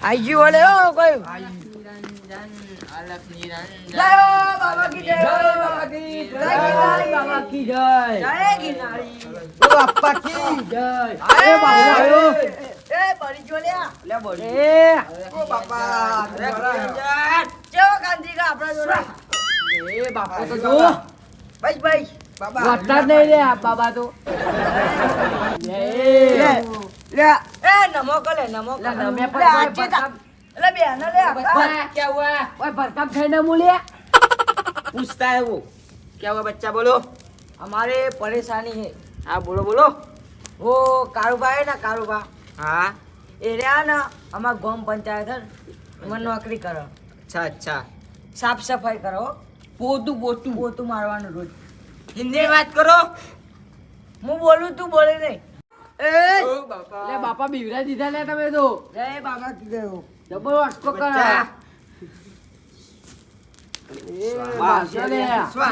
આઈ ગયું ઓલે હો કોઈ નિરંજન અલખ નિરંજન જય બાબા કી જય બાબા કી જય બાબા કી જય જય ગિરનારી ઓ બાપા કી જય અરે બાબા આયો એ બળી જો લ્યા લે બોલી એ ઓ બાપા જેવો કાંધી કા આપણા જોડે એ બાપા તો જો ભાઈ બાબા વરસાદ નહીં લે બાબા તો લે લે એ નમો કલે નમો કલે નમે પર એટલે બે ના લે क्या हुआ ઓય ભરકામ થઈને મૂલ્યા पूछता है वो क्या हुआ बच्चा बोलो हमारे परेशानी है हाँ बोलो बोलो वो कारोबार है ना कारोबार हाँ एरिया ना हमारा गांव पंचायत है मैं नौकरी करो अच्छा अच्छा साफ सफाई करो पोतू पोतू पोતું મારવાનું રોજ हिंदी में बात करो હું બોલું તું બોલે નહીં એ ओ बापा લે બાપા બીવરા દીધા લે તમે તો જય બાબા કીધું જબરો અટકો કરા बच्चा બાસા લે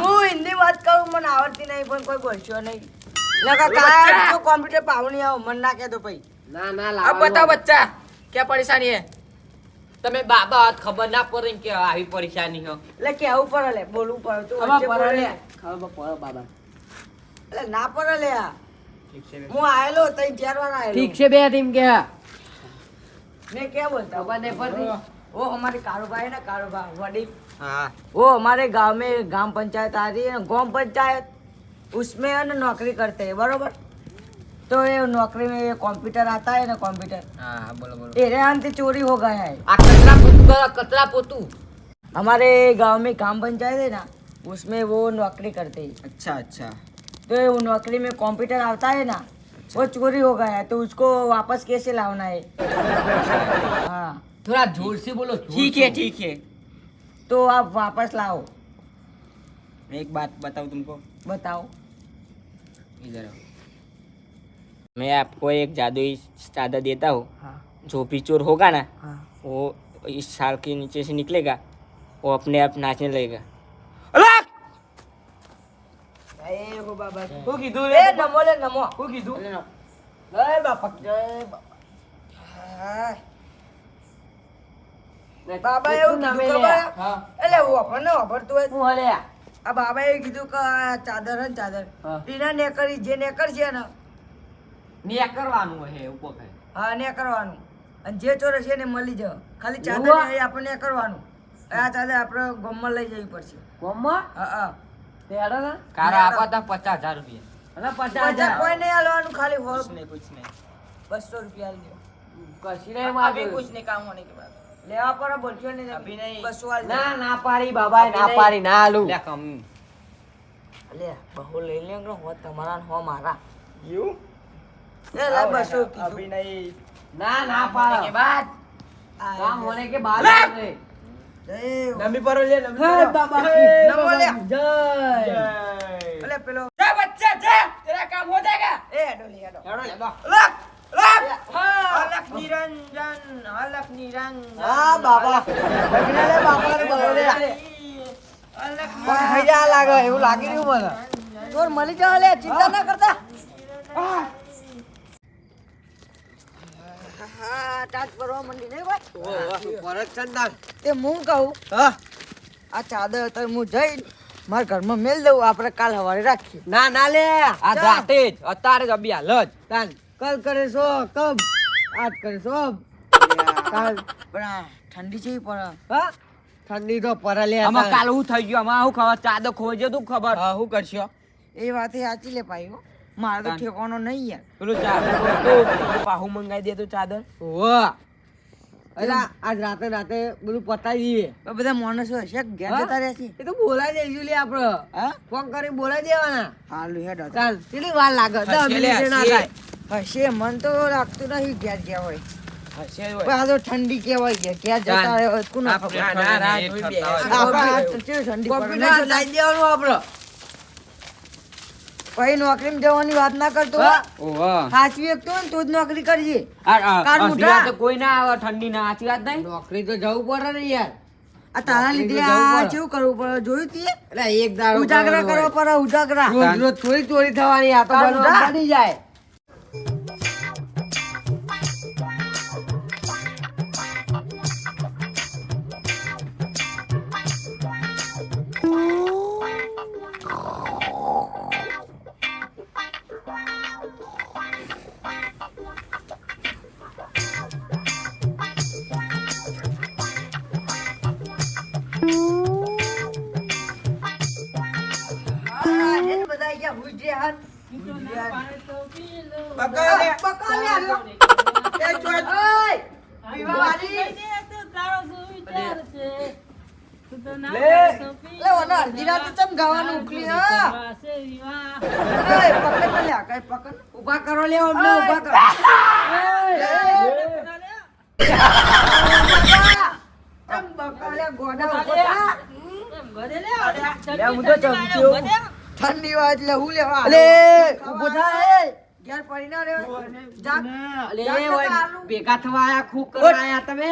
હું હિન્દી વાત કરું મને આવડતી નહીં પણ કોઈ બોલશો નહીં લગા કાય તો કોમ્પ્યુટર પાવણી આવો મન ના કે તો ભાઈ ના ના अब લાવો बताओ बच्चा क्या परेशानी है તમે બાબા ખબર ના પડે કે આવી પરેશાની હો એટલે કેવું પડે લે બોલવું પડે તું ખબર વચ્ચે પડે બોલે. લે ખબર પડે બાબા એટલે ના પડે લે આ ઠીક છે હું આયેલો તઈ 4 વાર આયેલો ઠીક છે બે ટીમ કે मैं क्या बोलता ખબર નહીં પડતી वो हमारे कारोबार है ना कारोबार वडील हाँ वो हमारे गांव में ग्राम पंचायत आ रही है ना गांव पंचायत उसमें है ना नौकरी करते हैं बरोबर तो ये नौकरी में ये कंप्यूटर आता है ना कंप्यूटर हाँ बोलो बोलो ये रेहान से चोरी हो गया है आ कचरा पोतू करो कचरा पोतू हमारे गांव में ग्राम पंचायत है ना उसमें वो नौकरी करते हैं अच्छा अच्छा तो ये वो नौकरी में कंप्यूटर आता है ना वो चोरी हो गया है तो उसको वापस कैसे लाना है हाँ થોડા જોર से બોલો ठीक है तो आप वापस लाओ मैं एक बात बताऊं तुमको बताओ इधर आओ मैं आपको एक जादुई चादर देता हूँ हाँ जो भी चोर होगा ना हाँ वो इस साल के नीचे से निकलेगा वो अपने आप नाचने लगेगा अलग ए हो बाबा वो कीधું ए नमो ले नमो वो कीधું જય બાપા જય બાપા બાબા એવું કીધું ખબર હા એટલે હું આપણને વાપરતું હોય હું હલે આ બાબાએ કીધું કે આ ચાદર હે ને ચાદર હા. ટીના નેકરી જે નેકર છે ને ને કરવાનું હે ઉપર કઈ હા ને કરવાનું અને જે ચોર છે ને મળી જાવ ખાલી ચાદર એવું? ને આપણને કરવાનું આ ચાદર આપણે ગમમાં લઈ જવી પડશે કોમમાં હા હા તે હેડો ને કારા આપા તા 50000 રૂપિયા અને પચાસ 50,000 કોઈ નહીં હાલવાનું ખાલી कुछ नहीं कुछ नहीं 200 રૂપિયા આલી દો કશી નહીં अभी માગું. कुछ नहीं काम होने के बाद લેવા પર બોલશો નહીં અભી નહીં. 200 આલી ના ના પાડી બાબા ના પાડી ના આલું લે કમ લે બહુ લઈ લે હો તમારા ને હો મારા यू લે લે 200 કીધું अभी नहीं ના ના होने પાડો के बाद કામ હોને કે બાદ જય नमी पर ले नमी હે બાબા નમો લે. જય અલે પેલો जा बच्चा जा तेरा काम हो जाएगा એ હેડો લે હેડો हेडो ले दो લક લક अलग निरंजन अलग निरंजन હા બાબા બગડે લે બાપા ને બગડે લે अलग પણ થઈ જા લાગે એવું લાગી રહ્યું મને ચોર મળી જાવ લે ચિંતા ના કરતા હા ટાટ પરવા મંડી નહીં કોઈ પરત ચંદન તે હું કહું હા આ ચાદર અત્યારે હું જઈ મારા ઘરમાં મેલ દઉં આપણે કાલ સવારે રાખીએ ના ના લે આ જાતે જ અત્યારે જ અભી હાલ જ તાન કલ કરે સો કબ આજ કરે સો કાલ પણ આ ઠંડી છે પણ હા ઠંડી તો પર લે આમાં કાલ હું થઈ ગયું આમાં હું ખબર ચાદો ખોઈ જતું ખબર હા હું કરશો એ વાત સાચી લે પાઈ હો મારે તો ઠેકાણો નહીં યાર પેલું ચાદર પાહુ મંગાઈ દે તો ચાદર વાહ અલા આજ રાતે રાતે બધું પતાવી દઈએ તો બધા માણસો હશે કે ઘેર હા? જતા રહેશે એ તો બોલાઈ દઈશું લે આપડે હા ફોન કરી બોલાઈ દેવાના હાલું હેડો તો. ચાલ કેટલી વાર લાગે 10 મિનિટ ના થાય હશે મન તો લાગતું નહીં ઘેર ગયા હોય હશે પણ આ તો ઠંડી કેવાય કે ઘેર જતા જાન. રહે કોને ખબર આપણે ઠંડી પડે કોમ્પ્યુટર નહીં લાઈ દેવાનું આપડે પછી નોકરીમાં જવાની વાત ના કરતો હા? ઓહો સાચવી એક તો ને તો જ નોકરી કરજે આ કાળ અડધી મુઠા. રાતે કોઈ ના આવે ઠંડી ના આચી વાત નહીં નોકરી તો જવું પડે ને યાર આ તારા નોકરી લીધે તો જવું આ પડે. કેવું કરવું પડે જોયું તીએ એટલે એક દાડો ઉજાગરા કરવાનો કરવા પડે ઉજાગરા હોય. રોજ રોજ થોડી ચોરી થવાની આ તો કાલ બનવા ઉઠા. બની જાય ઉભા કરો લે અમને ઉભા કરો ઠંડી વાત એટલે હું લેવા ઉભો થાય ઘેર પડી ના રહ્યો ભેગા થવા આયા ખૂબ કરવા આયા તમે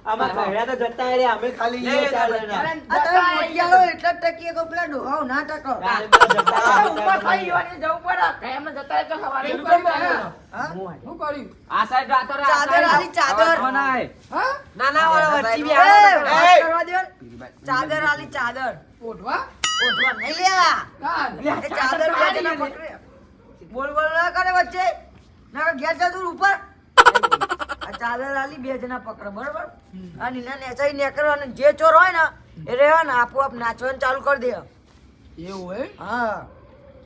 આમાં કહેડા તો જતા રે અમે ખાલી ઈ ચાલે ના એટલા ટકીએ કો પેલા ડોહાવ ના ટકો ચાદર આલી ચાદર નાના વાળા વચ્ચે બી ચાદર આલી ચાદર ઓઢવા નહીં લ્યા એ ચાદર બે જણા પકડે બોલ બોલ ના કરે વચ્ચે ના ઘેર જા તું ઉપર આ ચાદર આલી બે જણા પકડે બરોબર આ નીના નેચાઈ નેકરવાનું જે ચોર હોય ને એ રેવા ને આપોઆપ નાચવાનું ચાલુ કરી દે એવું હોય હા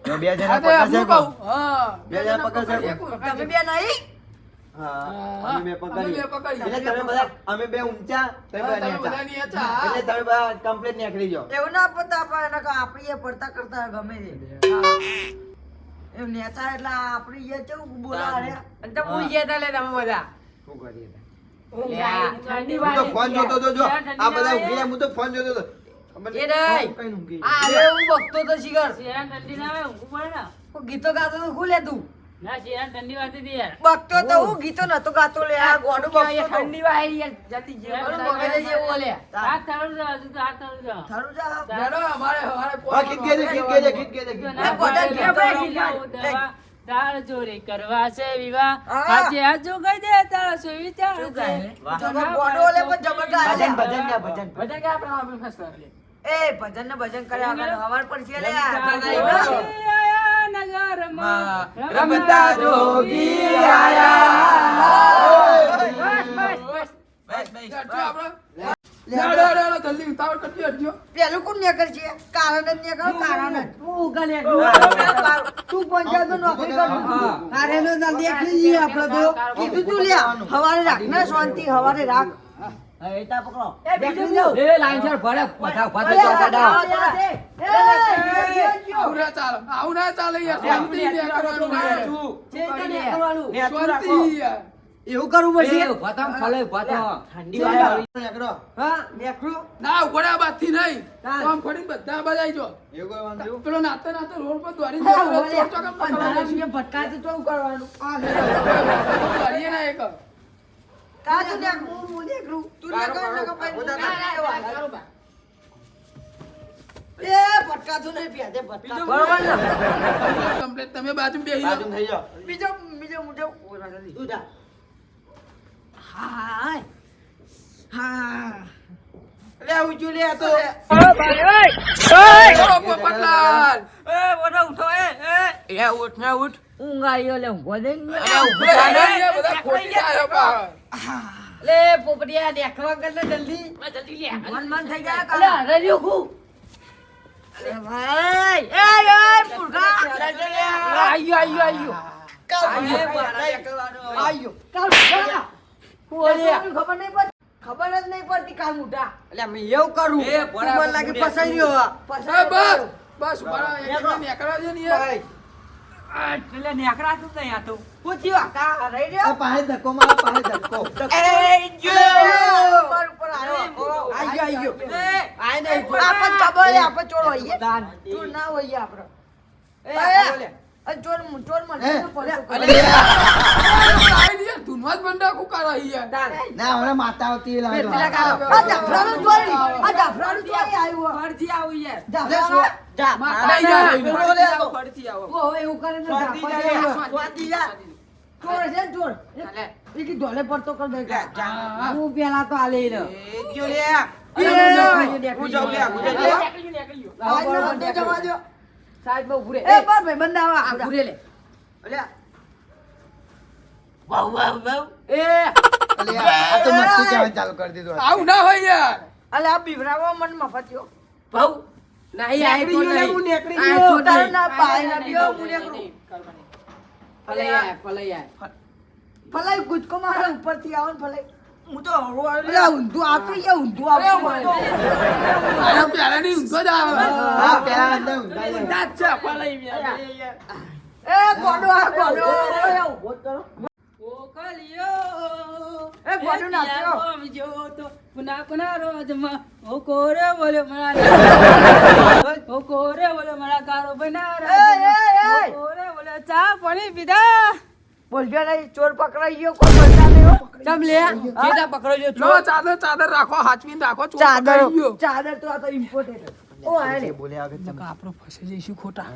તો બે જણા પકડશે બે જણા પકડશે તમે બે નહીં હા અમે બે પકડી એટલે તમે બધા અમે બે ઊંચા તમે બધા નીચા એટલે તમે બધા કમ્પ્લીટ નીકળી જાઓ એવું ના પતા પાડે નકર આપણી એ પડતા કરતા ગમે તે એમ નેચા એટલે આપણી એ કેવું બોલા રે અને તો હું ગયા લે તમે બધા શું કરીએ ઠંડી હું તો ફોન જોતો તો જો આ બધા ઊંઘી ગયા હું તો ફોન જોતો તો એ નહીં કઈ ઊંઘી આ રે હું બકતો તો શિખર હું ગીતો ગાતો તો ખુલે તું બકતો તો હું ગીતો નતો ગાતો લે આ ગોડું બકતો ઠંડી વાય જલ્દી જે મગજે જેવો લે થારું જા હા ગીત ગેજે ગોડા કે ભાઈ તાર ચોરી કરવા છે વિવાહ હા. આજે આજુ ગઈ દે તાર સો વિચાર છે ગોડો લે પણ જબર ગાય લે ભજન ગયા ભજન બધા કે આપણે આપણે ફસ કરે એ ભજન ને ભજન કર્યા વગર હવાર પર છે લે આયા નગરમાં રમતા જોગી આયા પેલું કોણ નેકર છે કારણ જ નેકર કારણ જ તું ઉગા લે તું પંચાયત નોકરી કર કારેનો ના દેખ લીધી આપણે તો કીધું તું લે હવારે રાખ ને શાંતિ હવારે રાખ એતા પકડો એ બીજું એ લાઈન સર ભરે બધા એ આવું ના ચાલે યાર શાંતિ ને કરવાનું શાંતિ યાર એવું કરવું પડશે ભતમ ખલે ભતો ઠંડી વાળી નીકળો હા નેકરું ના ઉગડા બાદથી નહીં આમ ફરી બધા બજાઈ જો એવું કોઈ વાંધો પેલો નાતે નાતે રોડ પર દોડી ભટકાતું તો કરવાનું દોડીએ ના એક કાજુ નેકરું હું નેકરું તું નેકર એ ભટકાતું નહીં પ્યાદે ભટકા બરોબર ને કમ્પ્લીટ તમે બાજુ બેહી બાજુ જાઓ થઈ જાઓ બીજો મુજબ તું જા હા હા લે ઉજો લે આ તો પટલાલ એ બોડા ઉઠો એ ઉઠ ના ઉઠ ઊંઘ આયો લે ઊંઘો દે બધા ખોટી આયો બા લે પોપડિયા દેખવા કર લે જલ્દી જલ્દી લે મન થઈ ગયા કાલે હરેલ્યો ખુ અરે ભાઈ એ મુર્ગા આયો કાલ ખબર જ નહીં પડતી કાલ મુઠા એટલે મેં એવું કરું મને લાગે ફસાઈ ગયો બસ બરા એક નીકળવા દે ને યાર એટલે નેકરા તું નહીં આ તો પૂછ્યો કા રહી રહ્યો આ પાસે ધક્કો મારો પાસે ધક્કો એ જો ઉપર ઉપર આયો આય નહીં આપણ ખબર હે આપણ ચોર હોઈએ ચોર ના હોઈએ આપણો એ ચોર મને પડે આઈ દે ધુનવાજ બંડા કુકારા યાર ના હવે માતા આવતી લાગે આ જાફરાનું ચોરી આવ્યું ફરથી આવું યાર જા માતા યાર ફરથી આવો ઓ એવું કરે ને સ્વાદી જા ચોર છે ને ચોર એ કી ધોલે પડતો કર દે હું પેલા તો આલે ને ગયો લે હું જાઉં લે નીકળ્યું જવા દો સાહેબ બહુ ભૂરે એ બાર ભાઈ બંધ આવા આ ભૂરે લે અલ્યા વાવ વાવ વાવ એ અલે આ તો મસ્તી કહેવાનું ચાલુ કરી દીધું આવું ના હોય યાર અલ્યા આ બીવરાવા મન મફત્યો ભાઉ નહીં આય તો નીકળી ગયો ને, નહીં હું નીકળી આય ગયો. તો તારું નહીં. ના પાય ના દિયો હું નીકળું ફલાઈ આય ફલાઈ ગુજકો મારા ઉપરથી આવો ને ફલાઈ હું તો હળવો અલ્યા ઊંધું આવતું યા ઊંધું આવતું મારા પ્યારાની ઊંઘો જ આવે હા પેલા અંદર ઊંઘાઈ જાય. ઊંઘા જ છે ફલાઈ યાર. એ ગોડો આ ગોડો એ ઉભો જ કરો ઓકલિયો એ ગોડો નાચ્યો સમજો તો પુના પુના રોજમાં ઓ કોરે બોલે મારા ઓ કોરે બોલે મારા કારો બના એ કોરે બોલે ચા પાણી પીધા બોલજો નહીં ચોર પકડાઈ ગયો કોઈ બોલતા નહીં હો. ચમ લે કેટા પકડો છો લો ચાદર રાખો હાચવીને રાખો ચોર ચાદર પકડાઈ ગયો. ચાદર તો આ તો ઇમ્પોર્ટન્ટ ઓ આ લે બોલે આગળ નકા આપણો ફસાઈ જઈશું ખોટા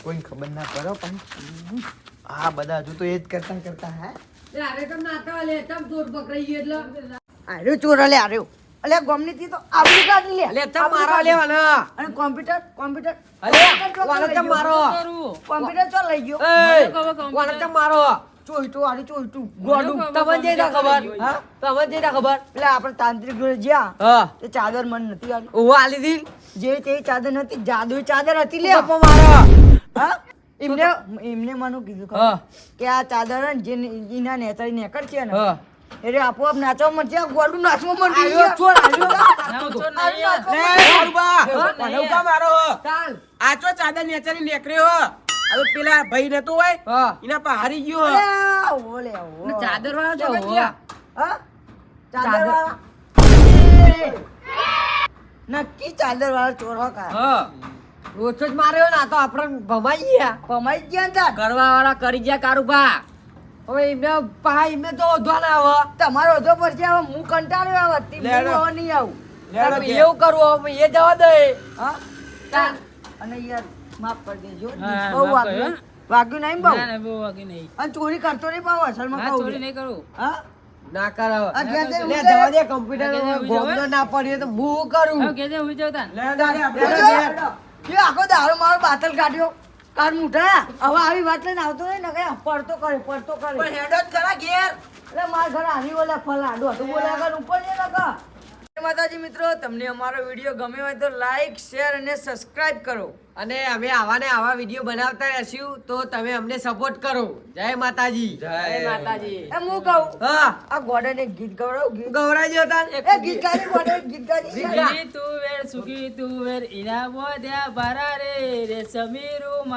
કોઈ ખબર ના કરો પણ હા બધા હજુ તો એ જ કરતા હે આર્યો ચોર લે આર્યો અલે ગમની થી તો આબરૂ કાઢી લે અલે ચમ મારો લેવાના અને કોમ્પ્યુટર અલે વાલે ચમ મારો કોમ્પ્યુટર તો લઈ ગયો એ વાલે ચમ મારો ચોઈટું આડી ચોઈટું ગોડું તમને જે ના ખબર હા તમને જે ના ખબર એટલે આપણે તાંત્રિક જોડે જ્યાં હા તે ચાદર મન નથી આલી ઓ આલી દી જે તે ચાદર નથી જાદુઈ ચાદર હતી લે બાપા મારો હા એમને મને કીધું ખબર? હા કે આ ચાદર હે ને જે ઈના નેતરી નેકર છે ને હા એટલે આપોઆપ નાચવા મળશે ગોડું નાચવા મળશે આયો ચોર આયો ના તો નહીં લે મારુબા હા? મને કા મારો ચાલ આ ચો ચાદર નેચરી નેકર્યો હવે પેલા ભાઈ નતો હોય એના પા હારી ગયો ઓલે ઓલે ચાદર વાળા જો છો ગયા હા ચાદર વાળા નક્કી ચાદર વાળા ચોર હો કા હા રોચો જ માર્યો ને આ તો આપણે ભમાઈ ગયા પમાઈ ગયા ને તાર. કરવા વાળા કરી ગયા કારુબા હવે એમને પા એમને તો ઓધવા ના આવે તમારો ઓછો પડશે હવે હું કંટાળ્યો આવે તી લેડો. હું હવે નહીં આવું હવે એવું કરવું હવે એ જવા દે હા ચાલ અને યાર માફ કરી દેજો હા, બહુ માફ કર્યો. વાગ્યું નહીં બહુ ના બહુ વાગી નહીં અને ચોરી કરતો નહીં પાવ અસલમાં હા કહું ચોરી છું. નહીં કરું હા ના કરાવ આ ઘેર જઈને લે ઊંઘે. જવા દે ઘેર જઈને કમ્પ્યુટર ઊંઘી ગોમનો જાવ. ના પડ્યો તો હું કરું હવે કેજે હું જતા એ આખો દારૂ મારો બાતલ કાઢ્યો કાન મુઠા હવે આવી વાત લઈને આવતો નહીં ને કઈ પડતો કરે પણ હેડો જ ખરા ઘેર એટલે મારા ઘરે આવી ઓલા ફલાડો હતું બોલ્યા કર ઉપર ને લગા માતાજી મિત્રો તમને અમારો વિડીયો ગમ્યો હોય તો લાઈક શેર અને સબસ્ક્રાઇબ કરો અને અમે આવા ને આવા વિડીયો બનાવતા રહેશું તો તમે અમને સપોર્ટ કરો જય માતાજી જય માતાજી એમ હું કહું હા આ ગોડે ને ગીત ગવડાવ ગીત ગૌરાજી હતા એ ગીત ગાડી ગોડે ગીત ગાડી સુખી તું વેર સુખી તું વેર ઈના બોધ્યા બારા રે સમીરું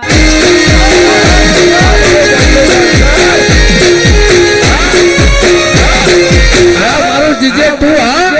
મારો જીજે તું હા